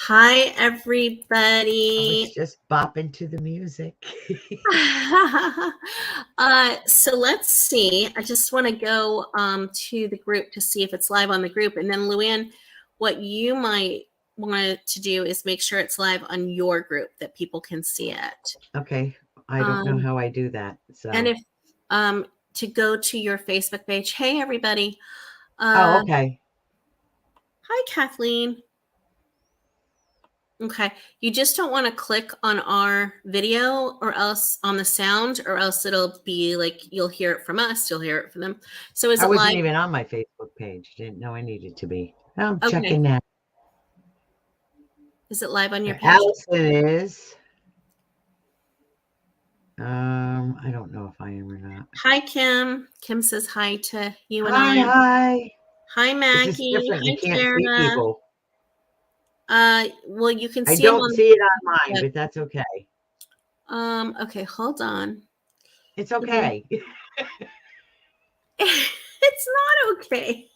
Hi, I was everybody. just bopping to the music. So let's see. I just want to go to the group to see if it's live on the group. And then, Luann, what you might want to do is make sure it's live on your group that people can see it. Okay, I don't know Um, how I do that. and So, if to go to your Facebook page. Hey, everybody. oh, okay. Hi, Kathleen. Okay. You just don't want to click on our video or else on the sound, or else it'll be like you'll hear it from us, you'll hear it from them. So is I it wasn't live? even on my Facebook page. Didn't know I needed to be. I'm Okay. checking that. Is it live on your page? Alyson is. I don't know if I am or not. Hi, Kim. Kim says hi to you and Hi, I. hi. Hi, This is Maggie. different. You Hi, can't see Tara. people. Well, you can I see them don't on see it on mine, the but that's okay. okay, hold on. It's Let me okay. It's not okay.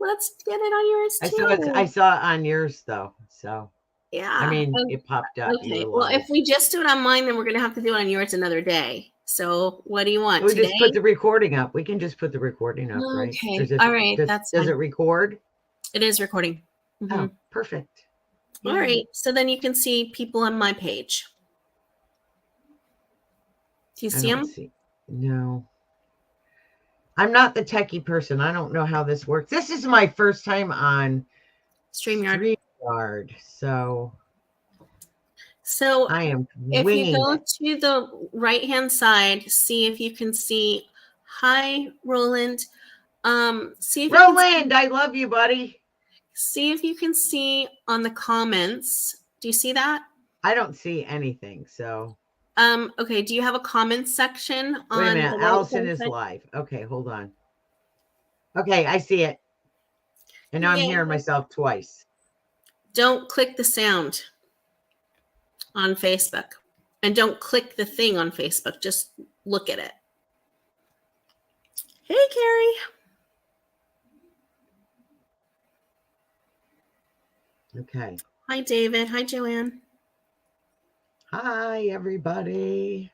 Let's get it on yours I too. saw it on yours though. So I Yeah. mean, it popped up. You Okay. were Well, live. if we just do it on mine, then we're going to have to do it on yours another day. So what do you want We just put today? the recording up. We can just put the recording up, right? Okay. All right. That's Does it fine. record? It is recording. Oh, perfect. All Yay. right. So then you can see people on my page. Do you I see don't them? see. No. I'm not the techie person. I don't know how this works. This is my first time on StreamYard. StreamYard, so So I am if you winging go it. to the right-hand side, see if you can see. Hi, Roland. See if you can Roland, I love you, buddy. see if you can see on the comments. Do you see that? I don't see anything, so. Okay, do you have a comments section Wait a on minute. the Alyson right-hand is side? live. Okay, hold on. Okay, I see it. And now I'm Yay. hearing myself twice. Don't click the sound on Facebook. And don't click the thing on Facebook. Just look at it. Hey, Carrie. Okay. Hi, David. Hi, Joanne. Hi, everybody.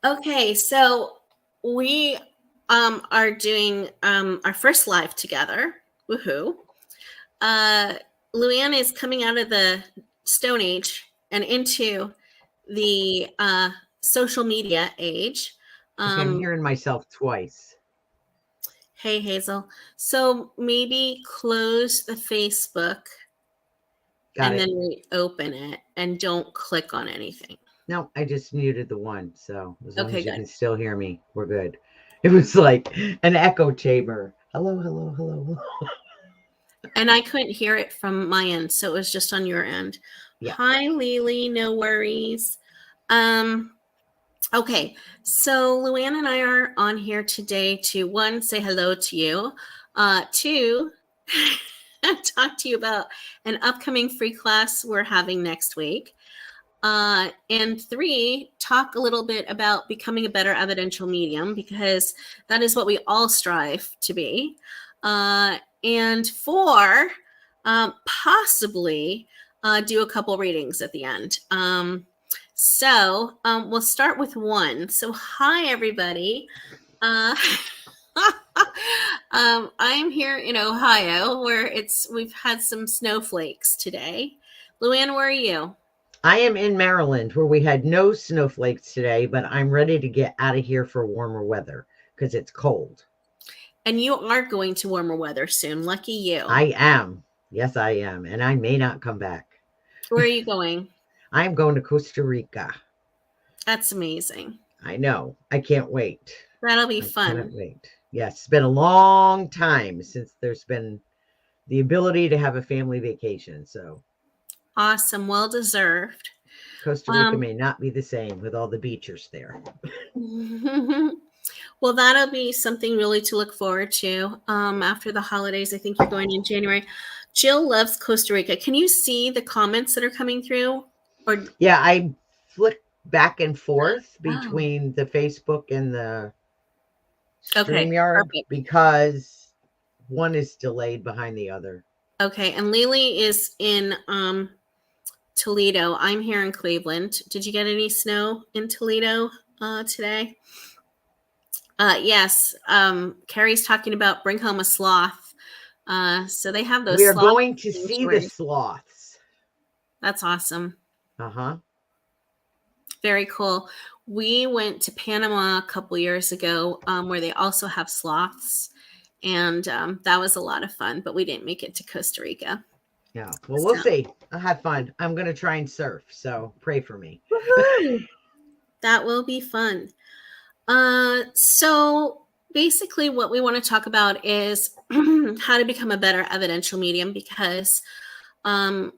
Okay, so we are doing our first live together. Woohoo. Luann is coming out of the Stone Age and into the social media age. Okay, I'm hearing myself twice. Hey, Hazel. So maybe close the Facebook Got and it. then reopen it and don't click on anything. No, I just muted the one. So as long Okay, as you good. can still hear me, we're good. It was like an echo chamber. Hello, hello, hello, hello. And I couldn't hear it from my end, so it was just on your end. Yeah. Hi, Lily. No worries. Okay, so Luann and I are on here today to, one, say hello to you, two, talk to you about an upcoming free class we're having next week, and three, talk a little bit about becoming a better evidential medium, because that is what we all strive to be, and four, possibly do a couple readings at the end. So we'll start with one. So hi, everybody. I'm here in Ohio, where we've had some snowflakes today. Luann, where are you? I am in Maryland, where we had no snowflakes today, but I'm ready to get out of here for warmer weather because it's cold. And you are going to warmer weather soon. Lucky you. I am. Yes, I am. And I may not come back. Where are you going? I'm going to Costa Rica. That's amazing. I know. I can't wait. That'll be I fun. cannot wait. Yes, it's been a long time since there's been the ability to have a family vacation. So Awesome. Well deserved. Costa Rica may not be the same with all the beachers there. Well, that'll be something really to look forward to after the holidays. I think you're going in January. Jill loves Costa Rica. Can you see the comments that are coming through? Or yeah, I flick back and forth between the Facebook and the StreamYard because one is delayed behind the other. Okay, and Lily is in Toledo. I'm here in Cleveland. Did you get any snow in Toledo today? Yes. Carrie's talking about bring home a sloth. So they have We those are sloth going to see the sanctuaries. sloths. That's awesome. Uh-huh. Very cool. We went to Panama a couple years ago, where they also have sloths, and that was a lot of fun. But we didn't make it to Costa Rica. Yeah. Well, we'll So, see. I'll have fun. I'm going to try and surf, so pray for me. woohoo! That will be fun. So basically, what we want to talk about is how to become a better evidential medium, because um,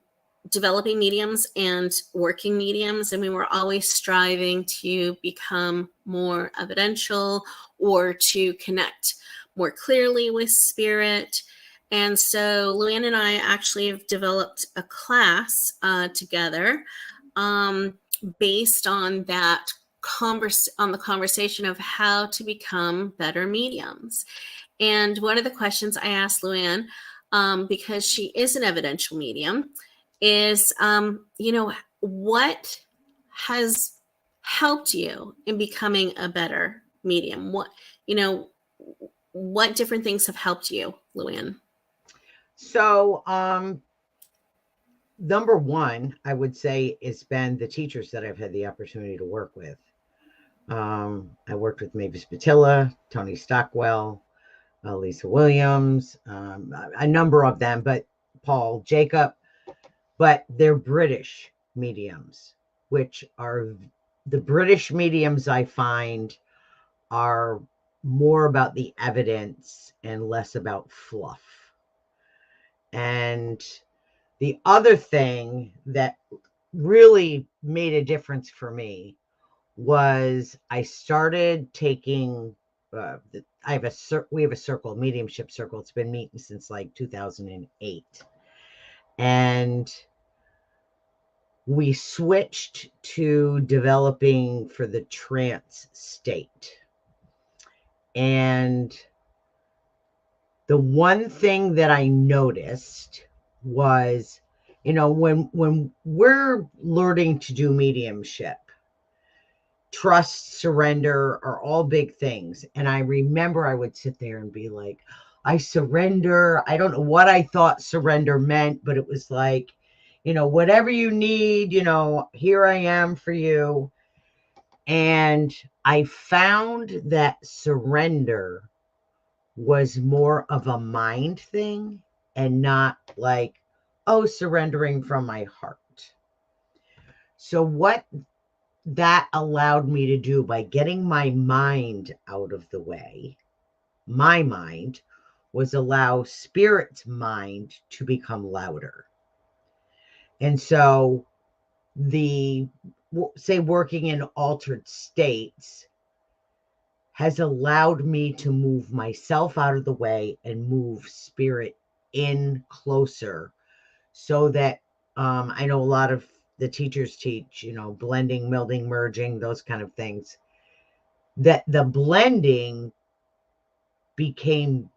developing mediums and working mediums, and we were always striving to become more evidential or to connect more clearly with spirit. And so Luann and I actually have developed a class together, um, based on that on the conversation of how to become better mediums. And one of the questions I asked Luann, because she is an evidential medium, is, what has helped you in becoming a better medium? What different things have helped you, Luann? So, number one, I would say, has been the teachers that I've had the opportunity to work with. I worked with Mavis Patilla, Tony Stockwell, Lisa Williams, a number of them, but Paul Jacob, but they're British mediums, which are the British mediums I find are more about the evidence and less about fluff. And the other thing that really made a difference for me was I started taking we have a circle, mediumship circle. It's been meeting since like 2008. And we switched to developing for the trance state. And the one thing that I noticed was, when we're learning to do mediumship, trust, surrender are all big things. And I remember I would sit there and be like, I surrender. I don't know what I thought surrender meant, but it was like, whatever you need, here I am for you. And I found that surrender was more of a mind thing and not like, oh, surrendering from my heart. So what that allowed me to do by getting my mind out of the way, my mind, was allow spirit's mind to become louder. And so working in altered states has allowed me to move myself out of the way and move spirit in closer, so that I know a lot of the teachers teach, blending, melding, merging, those kind of things, that the blending became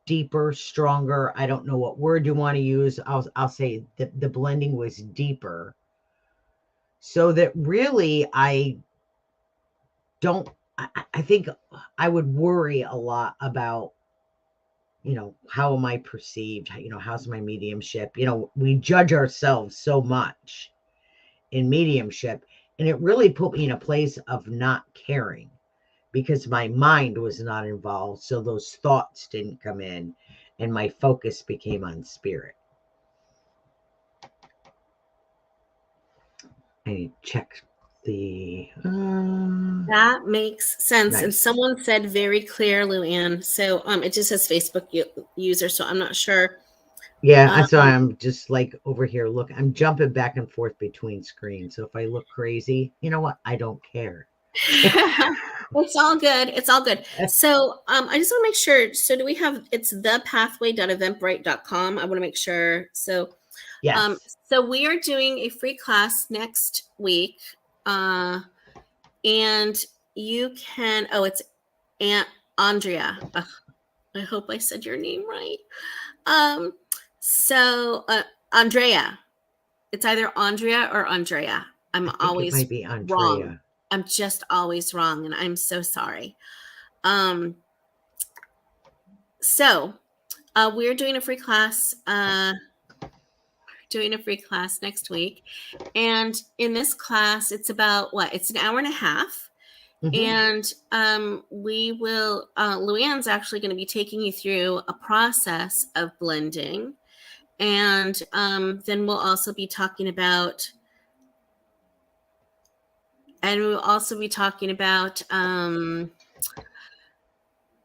deeper, stronger. I don't know what word you want to use. I'll say that the blending was deeper, so that really don't I think I would worry a lot about, how am I perceived? How's my mediumship? We judge ourselves so much in mediumship, and it really put me in a place of not caring because my mind was not involved. So those thoughts didn't come in and my focus became on spirit. I check the That makes sense. And nice. someone said very clear, Luann. So it just says Facebook user, so I'm not sure. Yeah, Um, that's why I'm just like over here. Look, I'm jumping back and forth between screens. So if I look crazy, you know what? I don't care. it's all good. It's all good. So I just want to make sure. So do we have, it's thepathway.eventbrite.com. I want to make sure. So Yes. so we are doing a free class next week. And you can, it's Aunt Andrea. Ugh, I hope I said your name right. Um, So, Andrea. It's either Andrea or Andrea. I'm I think it always might be wrong. Andrea. I'm just always wrong, and I'm so sorry. Um, so we're doing a free class. Doing a free class next week, and in this class, it's about what? It's an hour and a half, Mm-hmm. and we will. Luann's actually going to be taking you through a process of blending, and then we'll also be talking about. And we'll also be talking about,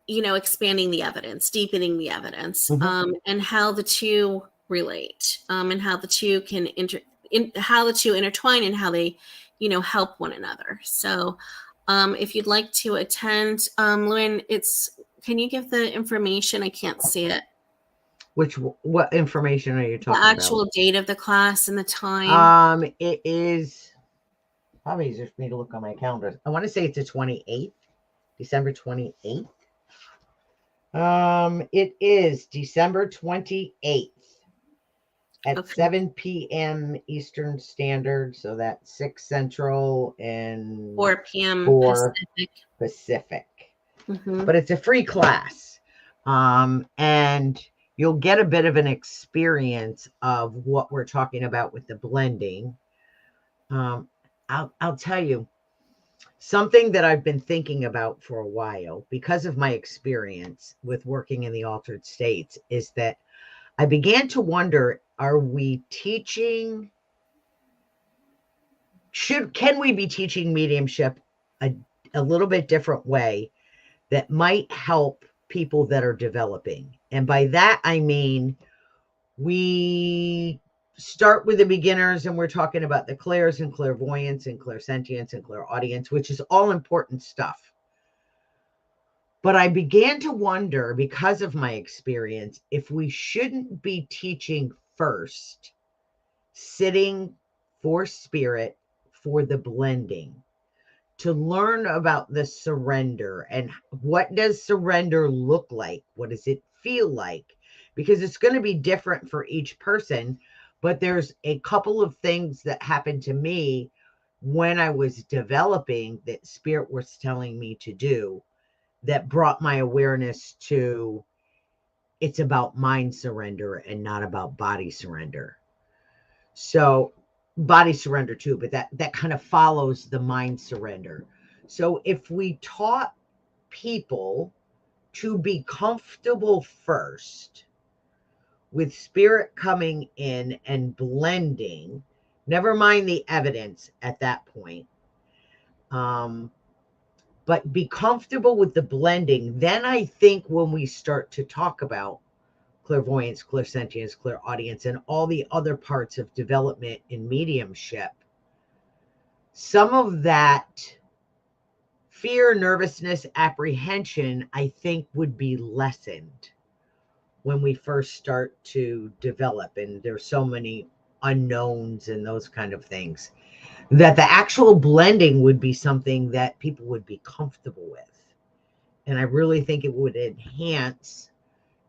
expanding the evidence, deepening the evidence, Mm-hmm. and how the two relate, and how the two can how the two intertwine and how they, help one another. So, if you'd like to attend, Luann, can you give the information? I can't see it. What information are you The talking about? actual date of the class and the time. It is probably easier for me to look on my calendar. I want to say it's the 28th, December 28th. It is December 28th at Okay. 7 p.m. Eastern Standard. So that's 6 Central and 4 p.m. 4 Pacific. Pacific. Mm-hmm. But it's a free class. And you'll get a bit of an experience of what we're talking about with the blending. I'll tell you something that I've been thinking about for a while because of my experience with working in the altered states is that I began to wonder, are we teaching, can we be teaching mediumship a little bit different way that might help people that are developing? And by that, I mean, we start with the beginners and we're talking about the clairs and clairvoyance and clairsentience and clairaudience, which is all important stuff. But I began to wonder, because of my experience, if we shouldn't be teaching first, sitting for spirit for the blending, to learn about the surrender and what does surrender look like? What does it feel like? Because it's going to be different for each person. But there's a couple of things that happened to me when I was developing that spirit was telling me to do that brought my awareness to it's about mind surrender and not about body surrender. So body surrender too, but that kind of follows the mind surrender. So if we taught people to be comfortable first with spirit coming in and blending, never mind the evidence at that point, but be comfortable with the blending, then I think when we start to talk about clairvoyance, clairsentience, clairaudience, and all the other parts of development in mediumship, some of that fear, nervousness, apprehension, I think would be lessened when we first start to develop. And there's so many unknowns and those kind of things that the actual blending would be something that people would be comfortable with. And I really think it would enhance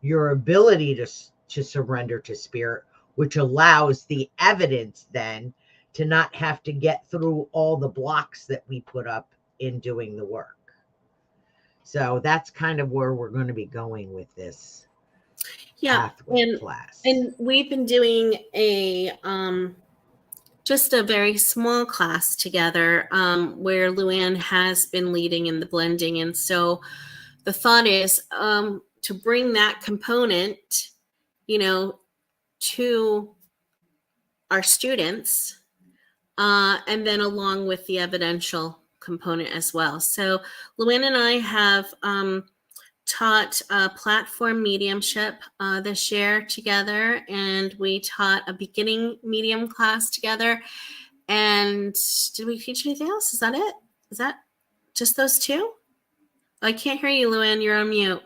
your ability to surrender to spirit, which allows the evidence then to not have to get through all the blocks that we put up in doing the work. So that's kind of where we're going to be going with this Yeah, pathway class. and we've been doing a just a very small class together, where Luann has been leading in the blending, and so the thought is, to bring that component, to our students, and then along with the evidential component as well. So Luann and I have taught platform mediumship this year together, and we taught a beginning medium class together. And did we teach anything else? Is that it? Is that just those two? I can't hear you, Luann. You're on mute.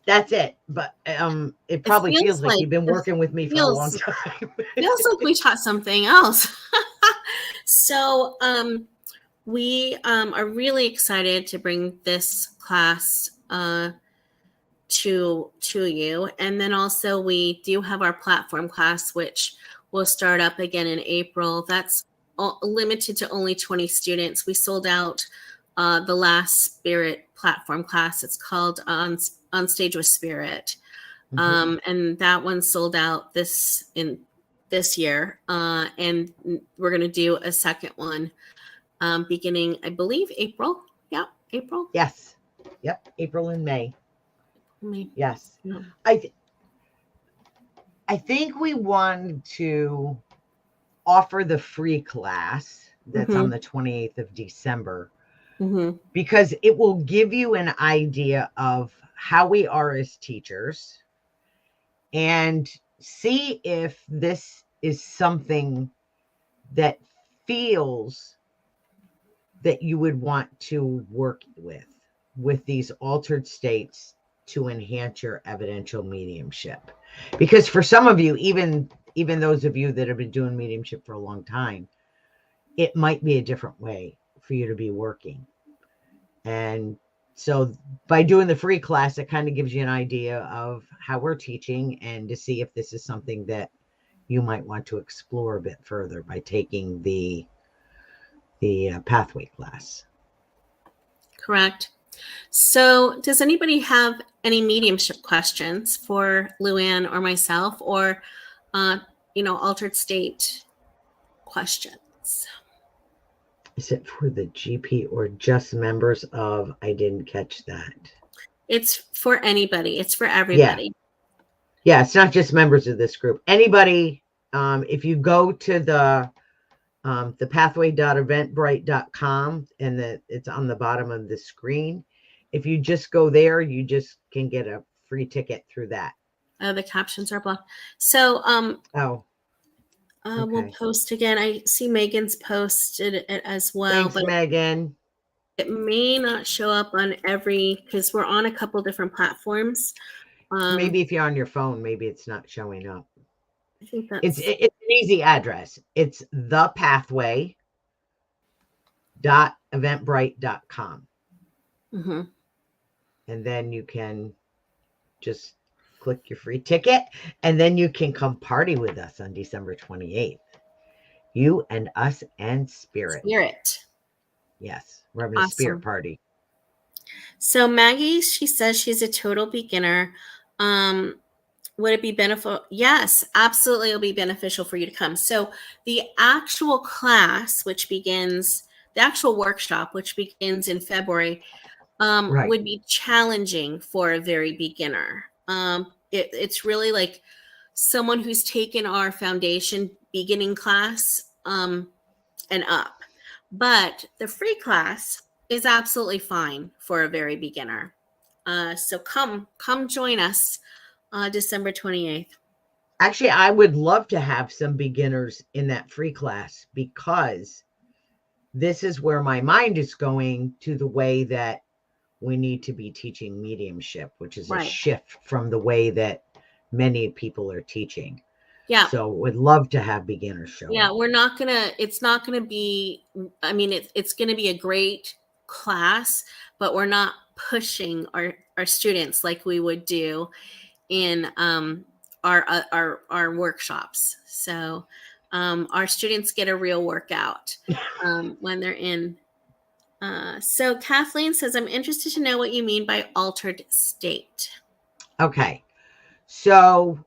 That's it. But it It probably feels feels like like you've been working with me for a long feels time. feels like we taught something else. So we are really excited to bring this class to you. And then also we do have our platform class, which will start up again in April. That's limited to only 20 students. We sold out the last Spirit platform class. It's called on Stage with Spirit. And that one sold out this year. And we're going to do a second one beginning, I believe, April. Yeah, April. Yes. Yep. April and May. Maybe. Yes. No. I think we want to offer the free class that's on the 28th of December because it will give you an idea of how we are as teachers and see if this is something that feels that you would want to work with these altered states to enhance your evidential mediumship. Because for some of you, even those of you that have been doing mediumship for a long time, it might be a different way for you to be working. And so by doing the free class, it kind of gives you an idea of how we're teaching and to see if this is something that you might want to explore a bit further by taking the pathway class. Correct. So does anybody have any mediumship questions for Luann or myself, or altered state questions? Is it for the GP or just members of? I didn't catch that. It's for anybody. It's for everybody. Yeah, it's not just members of this group. Anybody, if you go to the pathway.eventbrite.com and it's on the bottom of the screen. If you just go there, you just can get a free ticket through that. Oh, the captions are blocked. So okay. We'll post again. I see Megan's posted it as well. Thanks, Megan. It may not show up on because we're on a couple different platforms. Maybe if you're on your phone, maybe it's not showing up. I think it's an easy address. It's thepathway.eventbrite.com. And then you can just click your free ticket, and then you can come party with us on December 28th. You and us and Spirit. Yes, we're having a Spirit party. So Maggie, she says she's a total beginner. Would it be beneficial? Yes, absolutely. It'll be beneficial for you to come. So the actual class, the actual workshop, which begins in February, would be challenging for a very beginner. It's really like someone who's taken our foundation beginning class and up. But the free class is absolutely fine for a very beginner. So come join us December 28th. Actually, I would love to have some beginners in that free class because this is where my mind is going to the way that we need to be teaching mediumship, which is a shift from the way that many people are teaching. Yeah. So would love to have beginners show. Yeah, it's not gonna be, I mean, it's gonna be a great class, but we're not pushing our students like we would do in our workshops. So our students get a real workout when they're in. So Kathleen says, I'm interested to know what you mean by altered state. Okay. So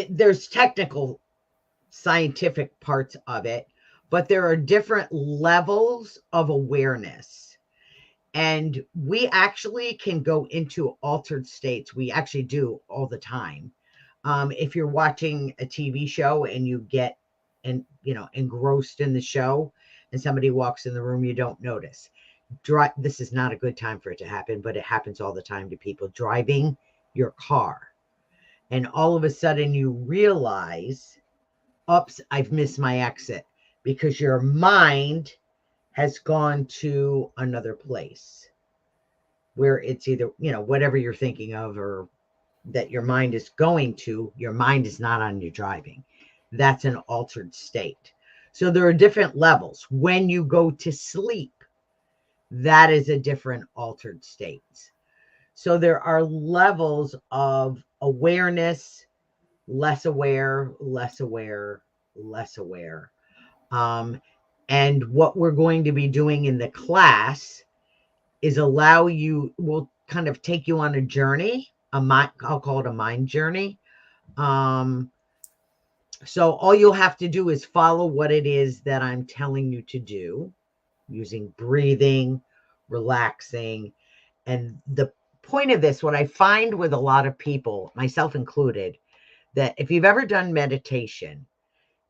there's technical scientific parts of it, but there are different levels of awareness. And we actually can go into altered states. We actually do all the time. If you're watching a TV show and you get engrossed in the show and somebody walks in the room you don't notice. This is not a good time for it to happen, but it happens all the time to people driving your car. And all of a sudden you realize, oops, I've missed my exit, because your mind has gone to another place where it's either, whatever you're thinking of or that your mind is going to, your mind is not on you driving. That's an altered state. So there are different levels. When you go to sleep, that is a different altered state. So there are levels of awareness, less aware, less aware, less aware. And what we're going to be doing in the class is we'll kind of take you on a journey, I'll call it a mind journey. So all you'll have to do is follow what it is that I'm telling you to do using breathing, relaxing. And the point of this, what I find with a lot of people, myself included, that if you've ever done meditation,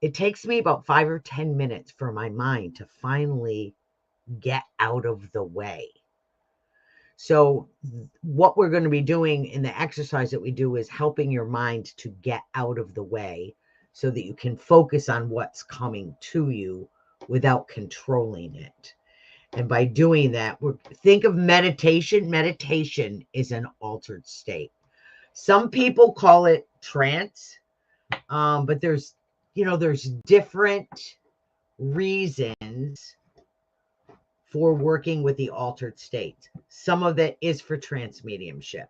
it takes me about 5 or 10 minutes for my mind to finally get out of the way. So what we're going to be doing in the exercise that we do is helping your mind to get out of the way so that you can focus on what's coming to you without controlling it. And by doing that, think of meditation. Meditation is an altered state. Some people call it trance, but there's different reasons for working with the altered state. Some of it is for trance mediumship.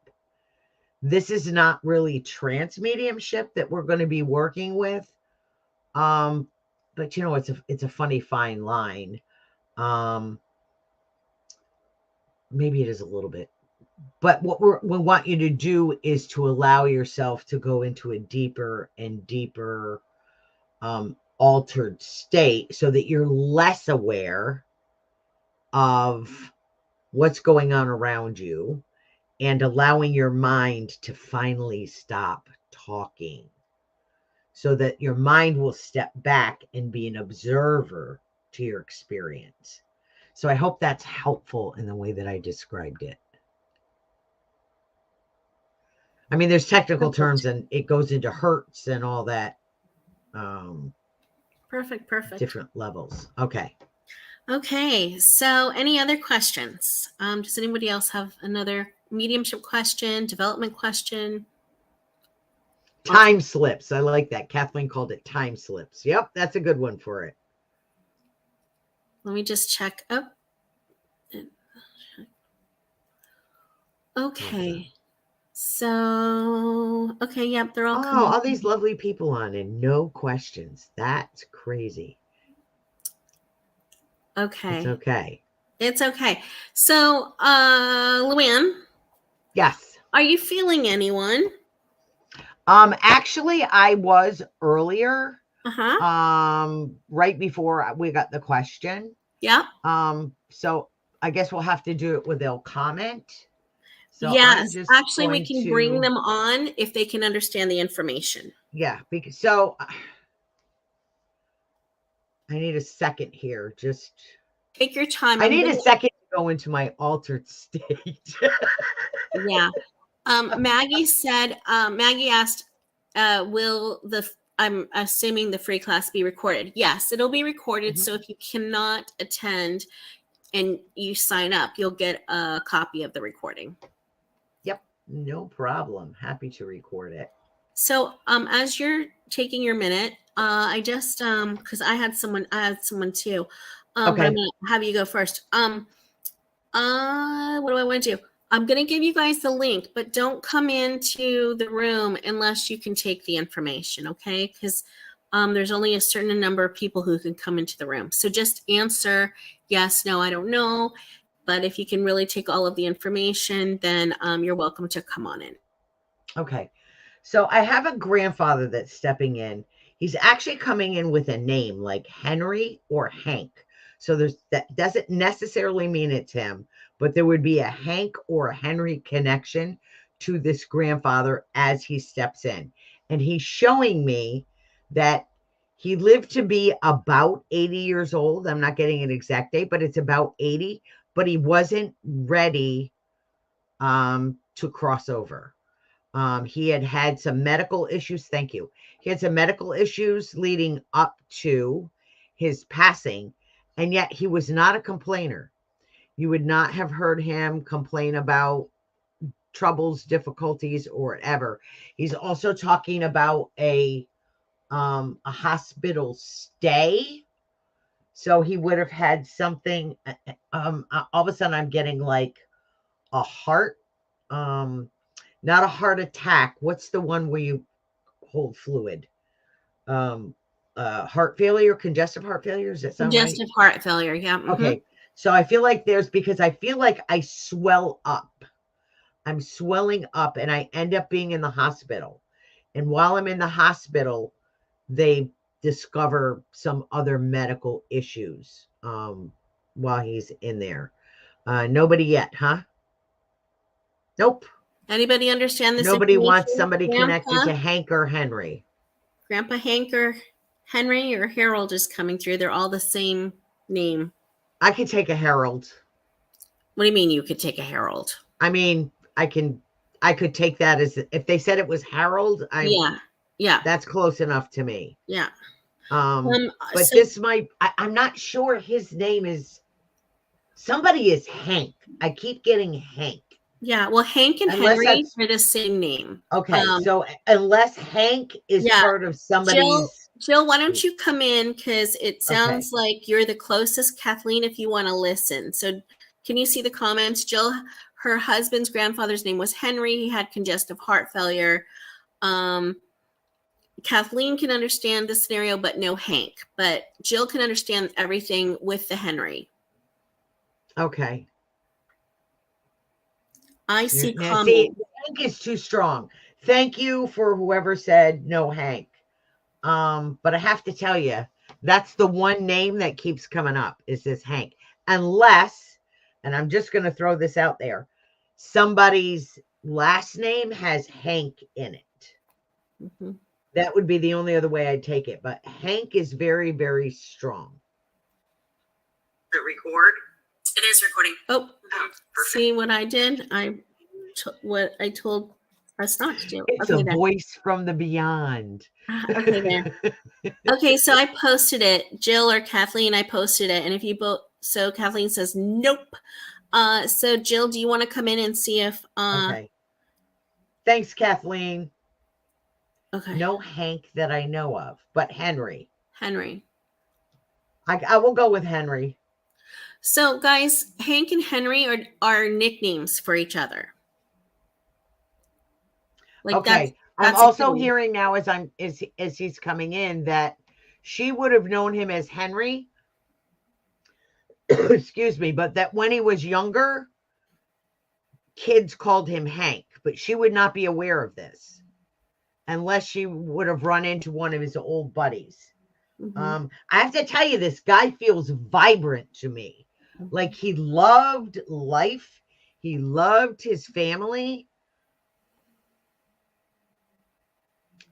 This is not really trance mediumship that we're going to be working with. But it's a funny fine line. Maybe it is a little bit. But what we want you to do is to allow yourself to go into a deeper and deeper altered state so that you're less aware of what's going on around you and allowing your mind to finally stop talking so that your mind will step back and be an observer to your experience. So I hope that's helpful in the way that I described it. I mean, there's technical terms and it goes into hertz and all that. Perfect. Different levels. Okay. Okay. So any other questions? Does anybody else have another mediumship question, development question? Time slips. I like that. Kathleen called it time slips. Yep. That's a good one for it. Let me just check up. Okay. So, okay, yep, they're all coming. All these lovely people on and no questions. That's crazy. Okay. It's okay. It's okay. So, Luann. Yes. Are you feeling anyone? Actually, I was earlier. Uh-huh. Right before we got the question. Yeah. So I guess we'll have to do it where they'll comment. So yes, actually, we can bring them on if they can understand the information. Yeah, because so I need a second here. Just take your time. I need a second to go into my altered state. Yeah. Maggie said, Maggie asked, will I'm assuming the free class be recorded? Yes, it'll be recorded. So if you cannot attend and you sign up, you'll get a copy of the recording. Yep, no problem. Happy to record it. So as you're taking your minute, I just because I had someone too. Okay. But I'm gonna have you go first. What do I want to do? I'm going to give you guys the link, but don't come into the room unless you can take the information, okay? Because there's only a certain number of people who can come into the room. So just answer yes, no, I don't know. But if you can really take all of the information, then you're welcome to come on in. Okay. So I have a grandfather that's stepping in. He's actually coming in with a name like Henry or Hank. So that doesn't necessarily mean it's him, but there would be a Hank or a Henry connection to this grandfather as he steps in. And he's showing me that he lived to be about 80 years old. I'm not getting an exact date, but it's about 80, but he wasn't ready to cross over. He had some medical issues. Thank you. He had some medical issues leading up to his passing, and yet he was not a complainer. You would not have heard him complain about troubles, difficulties, or whatever. He's also talking about a hospital stay. So he would have had something. All of a sudden, I'm getting like a heart Not a heart attack. What's the one where you hold fluid? Heart failure, congestive heart failure. Does that sound right? Congestive heart failure. Yeah. Okay. So I feel like because I feel like I swell up. I'm swelling up and I end up being in the hospital. And while I'm in the hospital, they discover some other medical issues while he's in there. Nobody yet, huh? Nope. Anybody understand this Nobody wants information? somebody connected to Hank or Henry. Grandpa Hank or Henry or Harold is coming through. They're all the same name. I could take a Harold. What do you mean you could take a Harold? I mean, I could take that as if they said it was Harold. Yeah. That's close enough to me. Yeah. But so, this might, I'm not sure his name is, somebody is Hank. I keep getting Hank. Yeah, well, Hank and Henry are the same name. Okay, so unless Hank is part of somebody's... Jill, why don't you come in? Because it sounds like you're the closest, Kathleen, if you want to listen. So can you see the comments? Jill, her husband's grandfather's name was Henry. He had congestive heart failure. Kathleen can understand the scenario, but no Hank. But Jill can understand everything with the Henry. Okay. I see comments. See, Hank is too strong. Thank you for whoever said no Hank. But I have to tell you, that's the one name that keeps coming up is this Hank. Unless, and I'm just going to throw this out there, somebody's last name has Hank in it. Mm-hmm. That would be the only other way I'd take it. But Hank is very, very strong. Does it record? It is recording. Oh, see what I did? What I told us not to do. It's a voice from the beyond. Okay, there. Okay, so I posted it. Jill or Kathleen, I posted it. And if you both, so Kathleen says, nope. So Jill, do you want to come in and see if... Okay. Thanks, Kathleen. Okay. No Hank that I know of, but Henry. Henry. I will go with Henry. So, guys, Hank and Henry are nicknames for each other. Like okay. I'm also hearing now as he's coming in that she would have known him as Henry. Excuse me, but that when he was younger, kids called him Hank, but she would not be aware of this unless she would have run into one of his old buddies. Mm-hmm. I have to tell you, this guy feels vibrant to me. Like he loved life. He loved his family.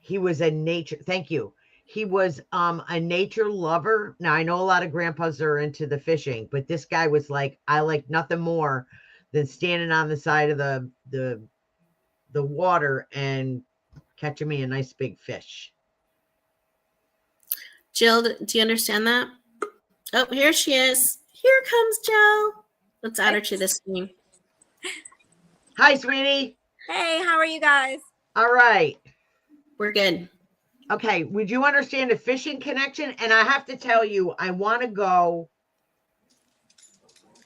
He was a nature. Thank you. He was a nature lover. Now I know a lot of grandpas are into the fishing, but this guy was like, I like nothing more than standing on the side of the water and catching me a nice big fish. Jill, do you understand that? Oh, here she is. Here comes Jill. Let's add her to the screen. Hi, sweetie. Hey, how are you guys? All right. We're good. Okay. Would you understand a fishing connection? And I have to tell you, I want to go.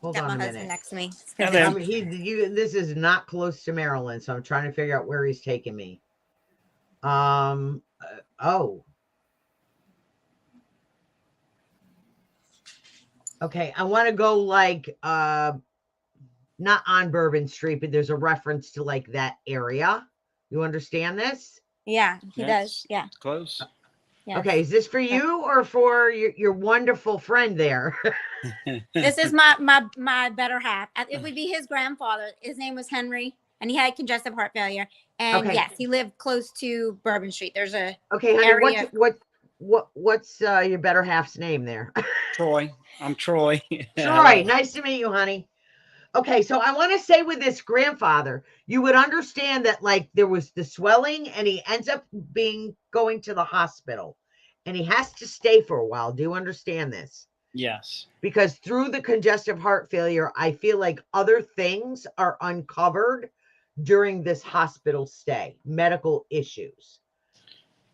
Hold on a minute. Next to me. This is not close to Maryland, so I'm trying to figure out where he's taking me. Okay, I want to go like not on Bourbon Street, but there's a reference to like that area. You understand this? Yeah, he does. Yeah. Close. Yes. Okay, is this for you or for your wonderful friend there? This is my better half. It would be his grandfather. His name was Henry, and he had congestive heart failure. And yes, he lived close to Bourbon Street. There's a honey, area. What's your better half's name there? Troy. I'm Troy. Troy, nice to meet you, honey. Okay, so I want to say with this grandfather, you would understand that like there was the swelling and he ends up going to the hospital and he has to stay for a while. Do you understand this? Yes. Because through the congestive heart failure, I feel like other things are uncovered during this hospital stay, medical issues.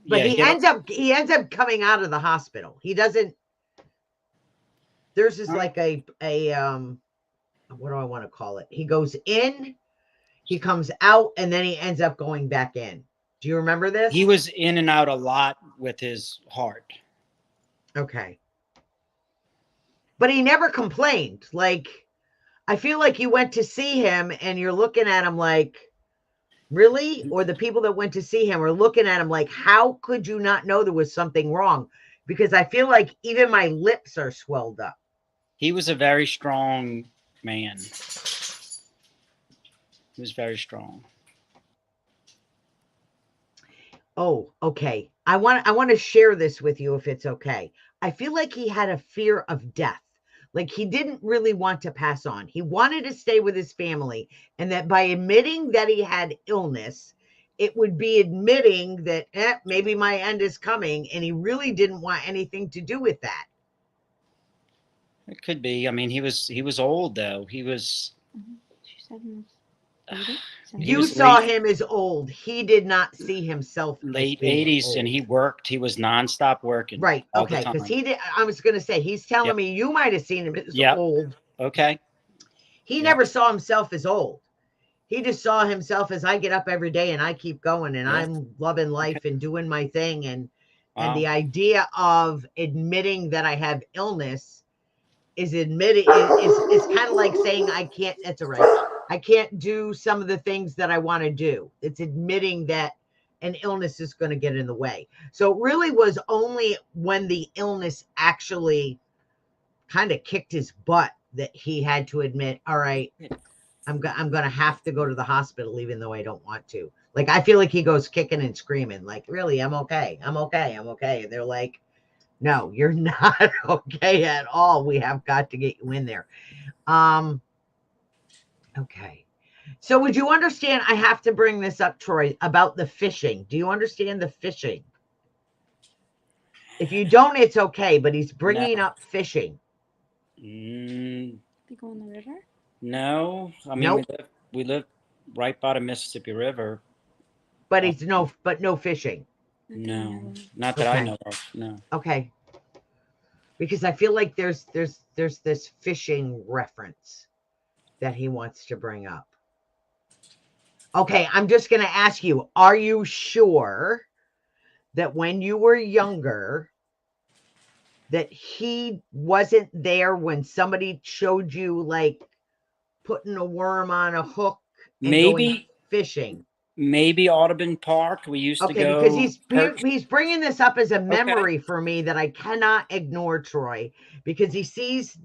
But he ends up coming out of the hospital. He doesn't. There's just like a what do I want to call it? He goes in, He comes out and then he ends up going back in. Do you remember this? He was in and out a lot with his heart. Okay. But he never complained. Like, I feel like you went to see him and you're looking at him like, really? Or the people that went to see him are looking at him like, how could you not know there was something wrong? Because I feel like even my lips are swelled up. He was a very strong man. He was very strong. Oh, okay. I want to share this with you if it's okay. I feel like he had a fear of death. Like he didn't really want to pass on. He wanted to stay with his family, and that by admitting that he had illness, it would be admitting that maybe my end is coming, and he really didn't want anything to do with that. It could be. I mean, he was old though. He was. You saw him as old. He did not see himself late 80s, old. And he worked. He was nonstop working. Right. Okay. Because he did. I was going to say, he's telling me you might have seen him as old. Okay. He never saw himself as old. He just saw himself as I get up every day and I keep going and I'm loving life and doing my thing. And the idea of admitting that I have illness is admitting is kind of like saying I can't. That's all right. I can't do some of the things that I want to do. It's admitting that an illness is going to get in the way. So it really was only when the illness actually kind of kicked his butt that he had to admit, all right, I'm going to have to go to the hospital, even though I don't want to. Like, I feel like he goes kicking and screaming, like, really, I'm okay. I'm okay. I'm okay. And they're like, no, you're not okay at all. We have got to get you in there. Okay. So would you understand, I have to bring this up, Troy, about the fishing. Do you understand the fishing? If you don't, it's okay, but he's bringing up fishing. They go in the river? No. I mean, we live right by the Mississippi River. But it's no fishing. No, not that I know of. No. Okay. Because I feel like there's this fishing reference that he wants to bring up. Okay, I'm just going to ask you, are you sure that when you were younger, that he wasn't there when somebody showed you like putting a worm on a hook and going fishing? Maybe Audubon Park. We used to go. Because he's bringing this up as a memory for me that I cannot ignore, Troy, because he sees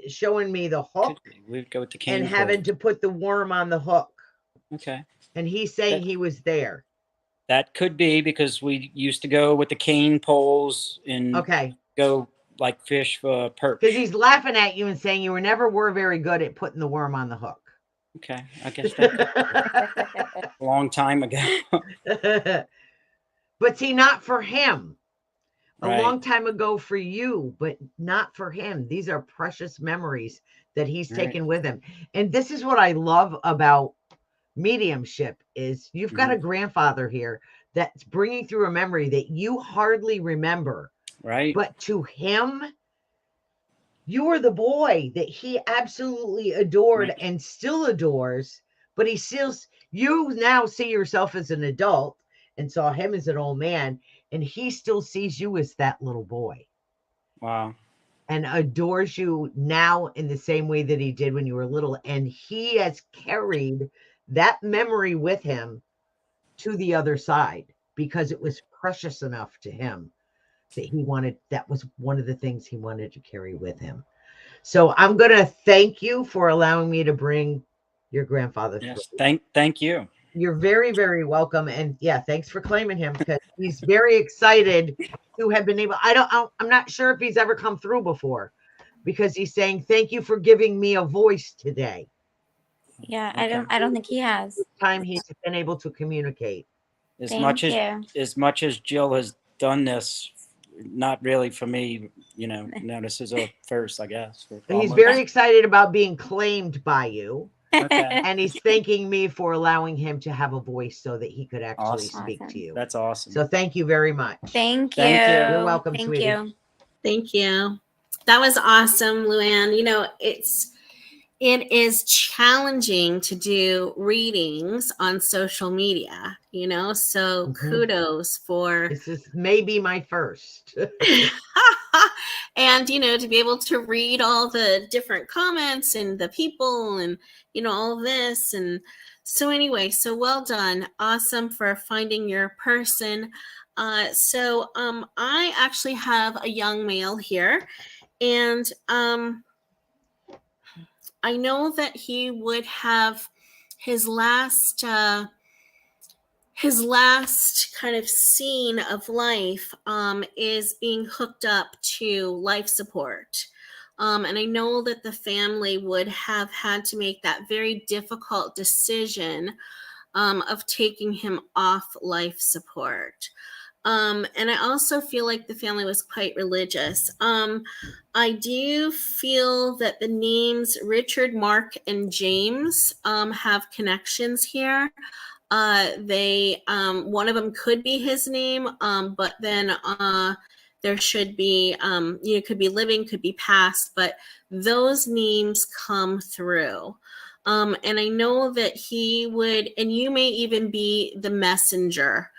showing me the hook we'd go with the cane and having to put the worm on the hook. Okay. And he's saying he was there. That could be because we used to go with the cane poles and go like fish for perch. Because he's laughing at you and saying you were very good at putting the worm on the hook. Okay. I guess that's a long time ago. But see, not for him. A long time ago for you, but not for him. These are precious memories that he's taken with him. And this is what I love about mediumship is you've got a grandfather here that's bringing through a memory that you hardly remember. Right. But to him, you were the boy that he absolutely adored and still adores. But you now see yourself as an adult and saw him as an old man. And he still sees you as that little boy. Wow. And adores you now in the same way that he did when you were little. And he has carried that memory with him to the other side because it was precious enough to him that that was one of the things he wanted to carry with him. So I'm going to thank you for allowing me to bring your grandfather. Yes. Thank you. You're very, very welcome. And thanks for claiming him because he's very excited to have been able. I'm not sure if he's ever come through before because he's saying, thank you for giving me a voice today. Yeah, I don't think he has. This time he's been able to communicate. As much as Jill has done this, not really for me, no, this is a first, I guess. He's very excited about being claimed by you. Okay. And he's thanking me for allowing him to have a voice so that he could actually speak to you. That's awesome. So thank you very much. Thank you. You're welcome, sweetie. Thank you. That was awesome, Luann. it is challenging to do readings on social media, you know, so kudos for this is maybe my first. and you know, to be able to read all the different comments and the people and you know all this. And so anyway, so well done, awesome for finding your person. I actually have a young male here, and I know that he would have his last kind of scene of life is being hooked up to life support. And I know that the family would have had to make that very difficult decision of taking him off life support. And I also feel like the family was quite religious. I do feel that the names Richard, Mark, and James have connections here. They one of them could be his name, but then there should be you know, could be living, could be past, but those names come through. And I know that he would, and you may even be the messenger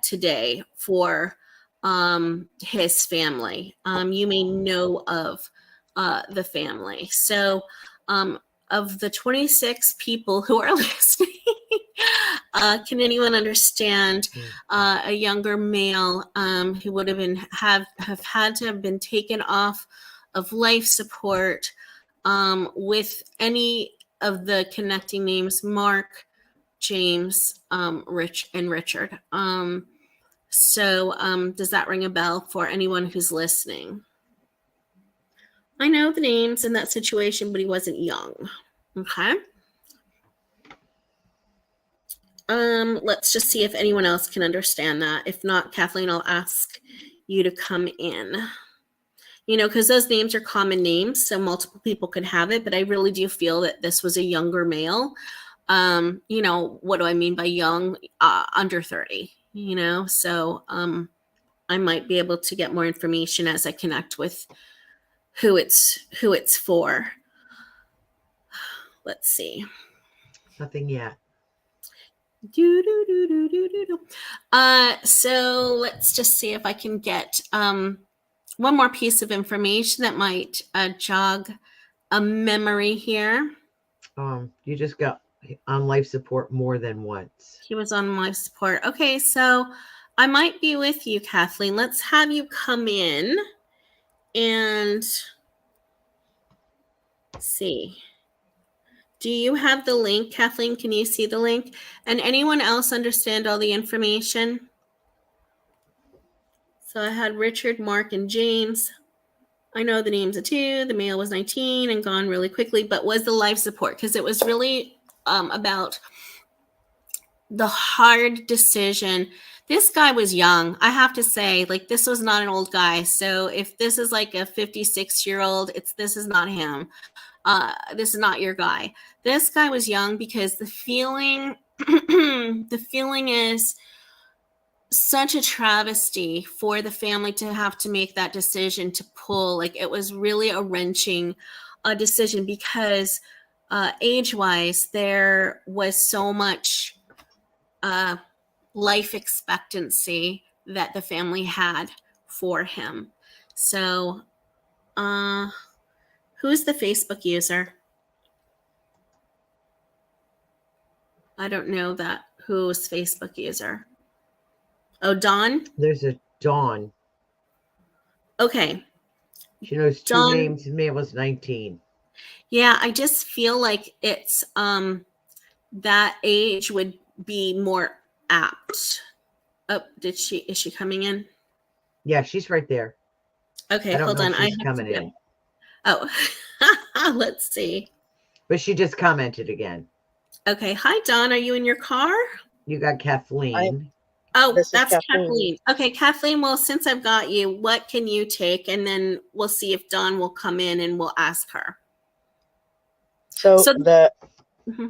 today for his family. You may know of the family. So of the 26 people who are listening, can anyone understand a younger male who would have had to have been taken off of life support with any of the connecting names Mark, James, Rich, and Richard? Does that ring a bell for anyone who's listening? I know the names in that situation, but he wasn't young. Okay. Let's just see if anyone else can understand that. If not, Kathleen, I'll ask you to come in. You know, because those names are common names, so multiple people could have it, but I really do feel that this was a younger male. You know, what do I mean by young? Under 30, you know, so I might be able to get more information as I connect with who it's for. Let's see. Nothing yet. So let's just see if I can get one more piece of information that might jog a memory here. You just got on life support more than once. He was on life support. Okay, so I might be with you, Kathleen. Let's have you come in and see. Do you have the link, Kathleen? Can you see the link? And anyone else understand all the information? So I had Richard, Mark, and James. I know the names of two. The male was 19 and gone really quickly, but was the life support, because it was really about the hard decision. This guy was young. I have to say, like, this was not an old guy. So if this is like a 56-year-old, this is not him. This is not your guy. This guy was young, because the feeling is such a travesty for the family to have to make that decision to pull. Like, it was really a wrenching decision, because age-wise, there was so much life expectancy that the family had for him. So who's the Facebook user? I don't know that. Who's Facebook user? Oh, Dawn? There's a Dawn. Okay. She knows two Dawn, names. The man was 19. Yeah, I just feel like it's that age would be more apt. Oh, is she coming in? Yeah, she's right there. Okay, I don't hold know on. if she's coming in. Oh, let's see. But she just commented again. Okay. Hi, Dawn. Are you in your car? You got Kathleen. That's Kathleen. Okay, Kathleen, well, since I've got you, what can you take? And then we'll see if Dawn will come in and we'll ask her. So the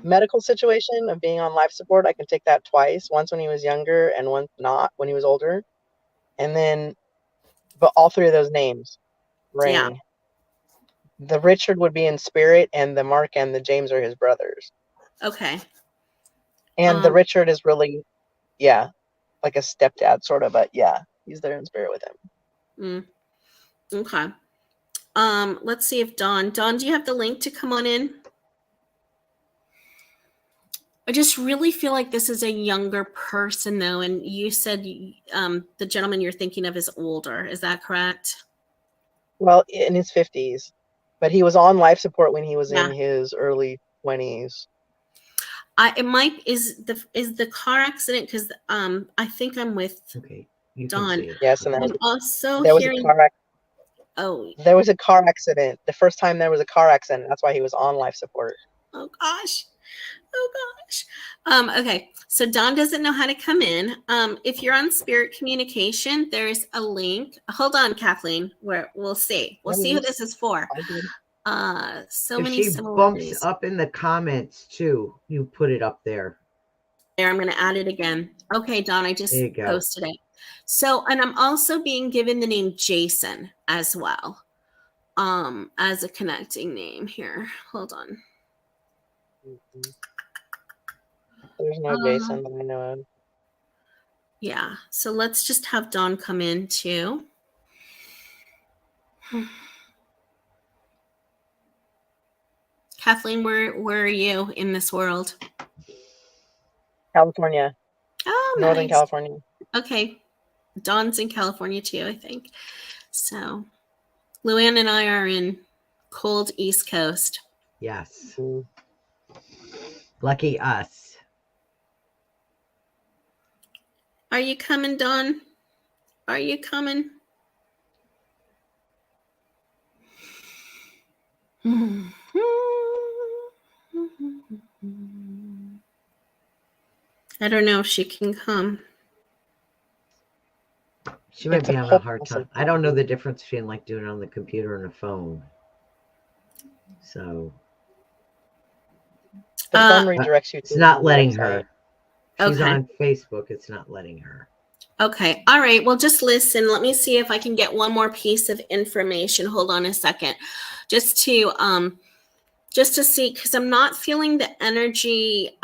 medical situation of being on life support, I can take that twice. Once when he was younger and once not when he was older. And then, but all three of those names rang. The Richard would be in spirit, and the Mark and the James are his brothers. Okay. And the Richard is really, yeah, like a stepdad sort of, but yeah, he's there in spirit with him. Okay. Let's see if Dawn, do you have the link to come on in? I just really feel like this is a younger person, though, and you said the gentleman you're thinking of is older. Is that correct? Well, in his 50s, but he was on life support when he was in his early 20s. Is the car accident, because I think I'm with Dawn. Yes, and I'm also there was hearing. a car accident. Oh, there was a car accident. The first time there was a car accident, that's why he was on life support. Oh gosh. Okay, so Dawn doesn't know how to come in. If you're on Spirit Communication, there's a link. Hold on, Kathleen. We'll see. We'll see who this is for. So many similarities. Bumps up in the comments too. You put it up there. There, I'm going to add it again. Okay, Dawn, I just posted it. So, and I'm also being given the name Jason as well, as a connecting name here. Hold on. There's no Jason that I know of. Yeah, so let's just have Dawn come in too. Kathleen, where are you in this world? California. Oh, Northern nice. California. Okay. Dawn's in California too, I think. So Luann and I are in cold East Coast. Yes. Lucky us. Are you coming, Dawn? Are you coming? I don't know if she can come. She might be having a hard time. I don't know the difference between like doing it on the computer and a phone. So the phone redirects you to it's not letting website. her. She's on Facebook. It's not letting her. Okay. All right. Well, just listen. Let me see if I can get one more piece of information. Hold on a second. Just to see, because I'm not feeling the energy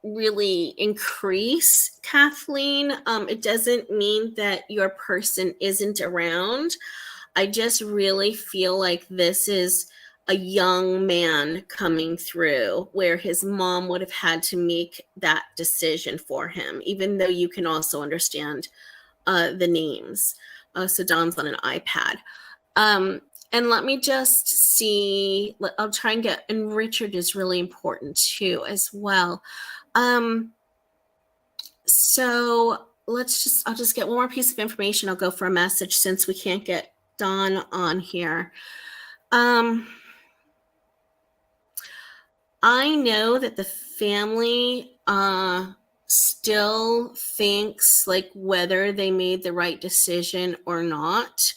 really increase, Kathleen. It doesn't mean that your person isn't around. I just really feel like this is a young man coming through where his mom would have had to make that decision for him, even though you can also understand the names. So Dawn's on an iPad. And let me just see, I'll try and get, and Richard is really important too as well. So I'll just get one more piece of information. I'll go for a message since we can't get Dawn on here. I know that the family still thinks like whether they made the right decision or not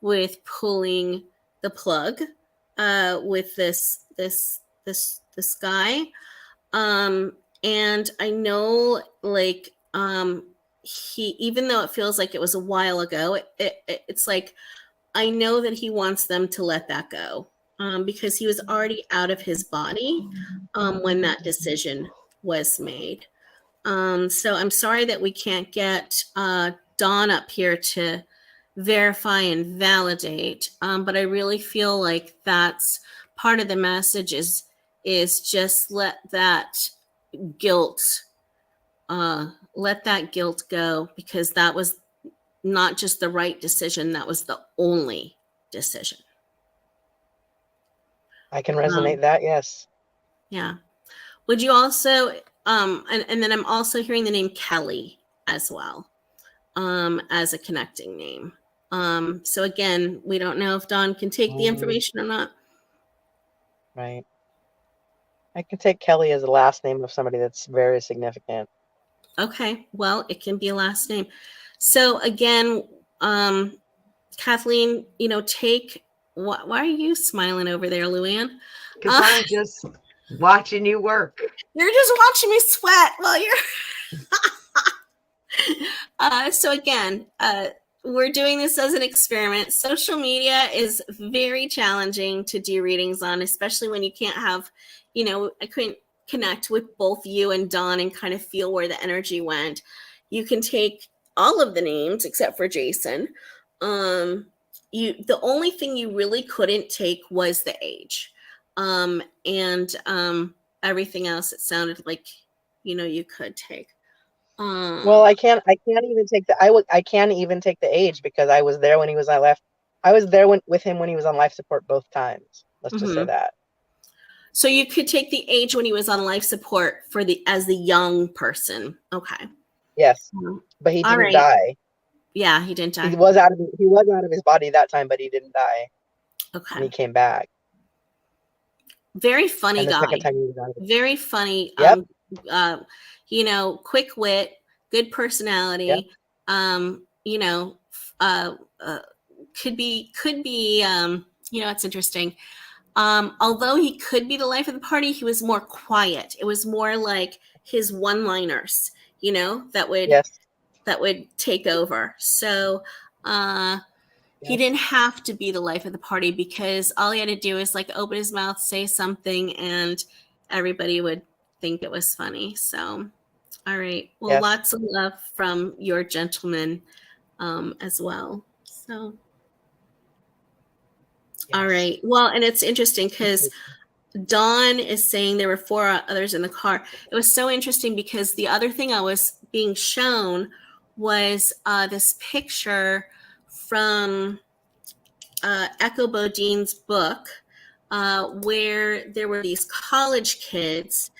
with pulling the plug with this guy. And I know like he, even though it feels like it was a while ago, it's like I know that he wants them to let that go. Because he was already out of his body when that decision was made. So I'm sorry that we can't get Dawn up here to verify and validate, but I really feel like that's part of the message is just let that guilt go, because that was not just the right decision, that was the only decision. I can resonate that, yes. Yeah. Would you also, and then I'm also hearing the name Kelly as well, as a connecting name. So again, we don't know if Dawn can take the information or not. Right. I can take Kelly as a last name of somebody that's very significant. Okay. Well, it can be a last name. So again, Kathleen, take. Why are you smiling over there, Luann? Because I'm just watching you work. You're just watching me sweat while you're. So again, we're doing this as an experiment. Social media is very challenging to do readings on, especially when you can't have, I couldn't connect with both you and Dawn and kind of feel where the energy went. You can take all of the names except for Jason. The only thing you really couldn't take was the age. And everything else, it sounded like, you could take. Well, I can't even take I can't even take the age because I was there when he was on life. I was there with him when he was on life support both times. Let's just say that. So you could take the age when he was on life support as the young person. Okay. Yes. But he didn't die. Yeah, he didn't die. He was out of his body that time, but he didn't die. Okay. And he came back. Very funny guy. Second time he was out of it. Very funny. Yep. Quick wit, good personality. Yep. Could be. It's interesting. Although he could be the life of the party, he was more quiet. It was more like his one-liners, that would take over. So he didn't have to be the life of the party because all he had to do is like open his mouth, say something, and everybody would think it was funny. So, all right. Well, lots of love from your gentleman as well. So, all right. Well, and it's interesting because Dawn is saying there were 4 others in the car. It was so interesting because the other thing I was being shown was this picture from Echo Bodine's book where there were these college kids.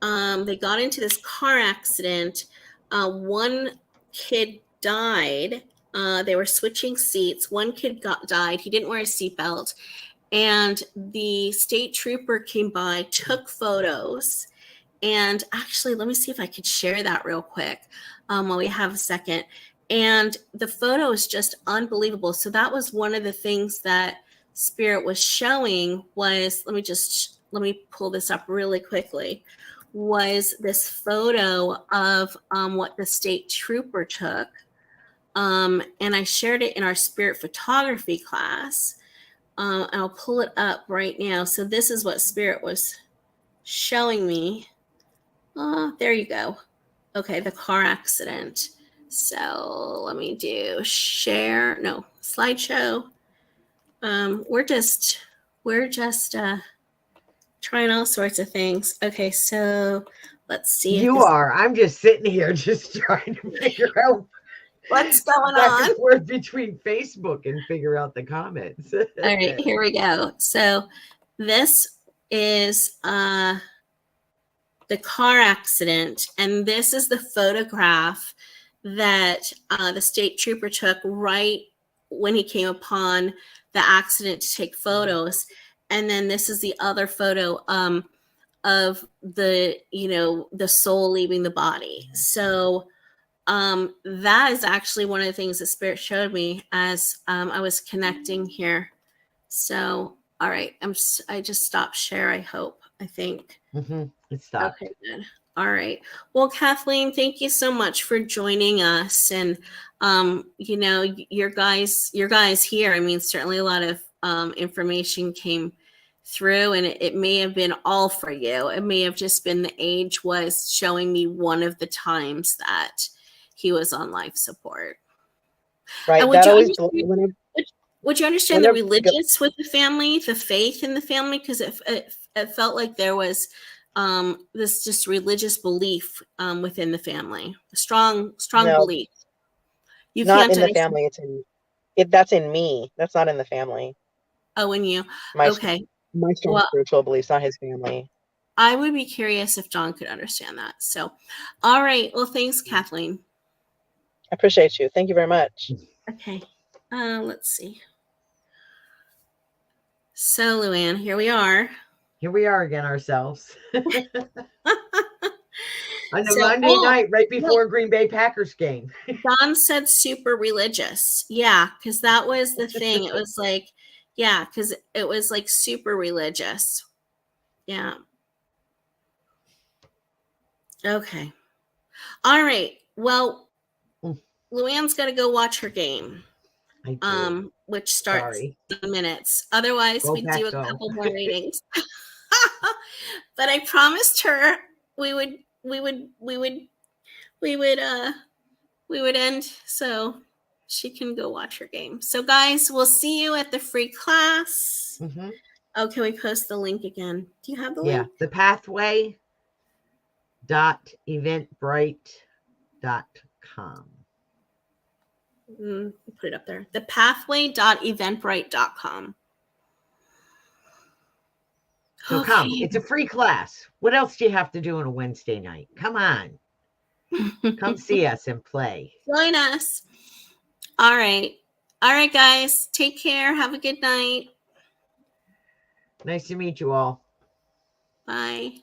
They got into this car accident. One kid died. They were switching seats. One kid died. He didn't wear a seatbelt. And the state trooper came by, took photos. And actually, let me see if I could share that real quick while we have a second. And the photo is just unbelievable. So that was one of the things that Spirit was showing was, let me pull this up really quickly, was this photo of what the state trooper took. And I shared it in our Spirit photography class. I'll pull it up right now. So this is what Spirit was showing me. There you go. Okay, the car accident. So let me do slideshow. We're just trying all sorts of things. Okay, so let's see. I'm just sitting here just trying to figure out what's going back on. and forth between Facebook and figure out the comments. All right, here we go. So this is the car accident, and this is the photograph that the state trooper took right when he came upon the accident to take photos. And then this is the other photo of the soul leaving the body. So that is actually one of the things that Spirit showed me as I was connecting here. So, all right, I just stopped share. I think. It stopped. Okay, good. All right. Well, Kathleen, thank you so much for joining us. And your guys here. I mean, certainly a lot of information came through, and it may have been all for you. It may have just been the age was showing me one of the times that he was on life support. Right. And would you understand the religious with the family, the faith in the family? Because it felt like there was this just religious belief within the family, a strong belief. You not in the family. That's in me. That's not in the family. Oh, in you. Okay. My strong spiritual beliefs, not his family. I would be curious if John could understand that. So, all right. Well, thanks, Kathleen. I appreciate you. Thank you very much. Okay. Let's see. So, Luann, here we are. Here we are again ourselves. On the Monday night, right before Green Bay Packers game. Don said super religious. Yeah, because that was the thing. It was like, yeah, because it was like super religious. Yeah. Okay. All right. Well, Luann's got to go watch her game. I do. which starts Sorry. in minutes. Otherwise, Go we back, do a go. couple more readings. But I promised her we would end so she can go watch her game. So guys, we'll see you at the free class. Mm-hmm. Oh, can we post the link again? Do you have the Yeah, link? the pathway.eventbrite.com. Put it up there. The pathway.eventbrite.com. So come, it's a free class. What else do you have to do on a Wednesday night? Come on. Come see us and play. Join us. All right. All right, guys. Take care. Have a good night. Nice to meet you all. Bye.